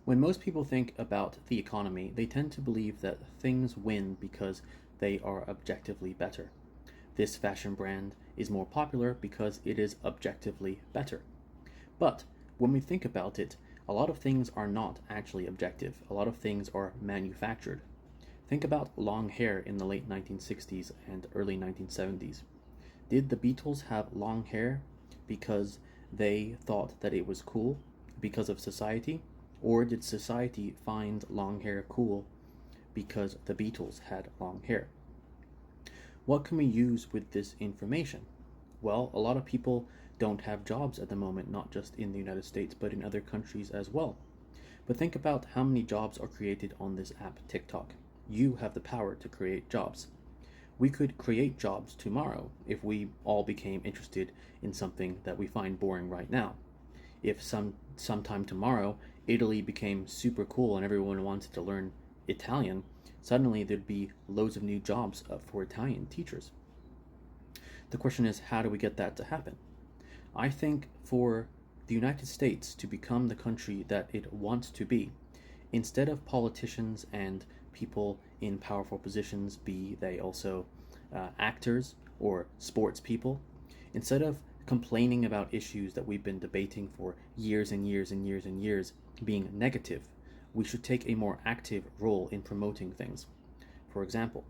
When most people think about the economy, they tend to believe that things win because they are objectively better. This fashion brand is more popular because it is objectively better. But when we think about it, a lot of things are not actually objective. A lot of things are manufactured. Think about long hair in the late 1960s and early 1970s. Did the Beatles have long hair because they thought that it was cool because of society? Or did society find long hair cool because the Beatles had long hair? What can we use with this information? Well, a lot of people don't have jobs at the moment, not just in the United States, but in other countries as well. But think about how many jobs are created on this app, TikTok. You have the power to create jobs. We could create jobs tomorrow if we all became interested in something that we find boring right now. If sometime tomorrow Italy became super cool and everyone wanted to learn Italian, suddenly there'd be loads of new jobs for Italian teachers. The question is, how do we get that to happen? I think for the United States to become the country that it wants to be, instead of politicians and people in powerful positions, be they also actors or sports people, instead of complaining about issues that we've been debating for years and years and years and years being negative, we should take a more active role in promoting things. For example,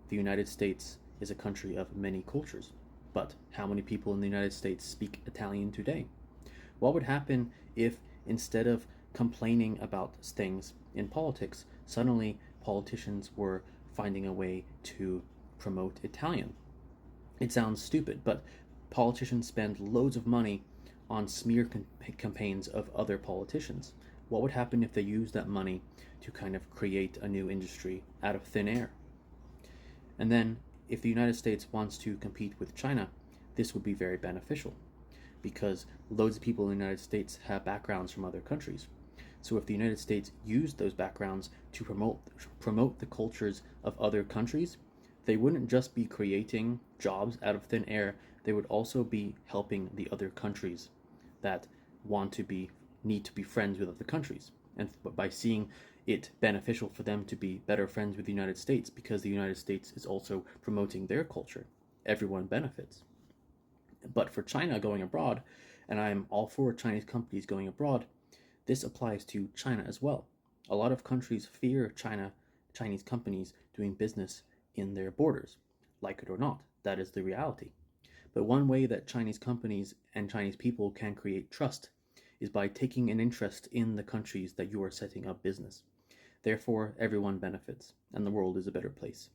the United States is a country of many cultures, but how many people in the United States speak Italian today? What would happen if instead of complaining about things in politics, suddenly politicians were finding a way to promote Italian? It sounds stupid, but politicians spend loads of money on smear campaigns of other politicians. What would happen if they used that money to kind of create a new industry out of thin air? And then, if the United States wants to compete with China, this would be very beneficial because loads of people in the United States have backgrounds from other countries. So if the United States used those backgrounds to promote the cultures of other countries, they wouldn't just be creating jobs out of thin air, they would also be helping the other countries that need to be friends with other countries. And by seeing it beneficial for them to be better friends with the United States because the United States is also promoting their culture, everyone benefits. But for China going abroad, and I'm all for Chinese companies going abroad, this applies to China as well. A lot of countries fear Chinese companies doing business in their borders. Like it or not, that is the reality. But one way that Chinese companies and Chinese people can create trust is by taking an interest in the countries that you are setting up business. Therefore, everyone benefits, and the world is a better place.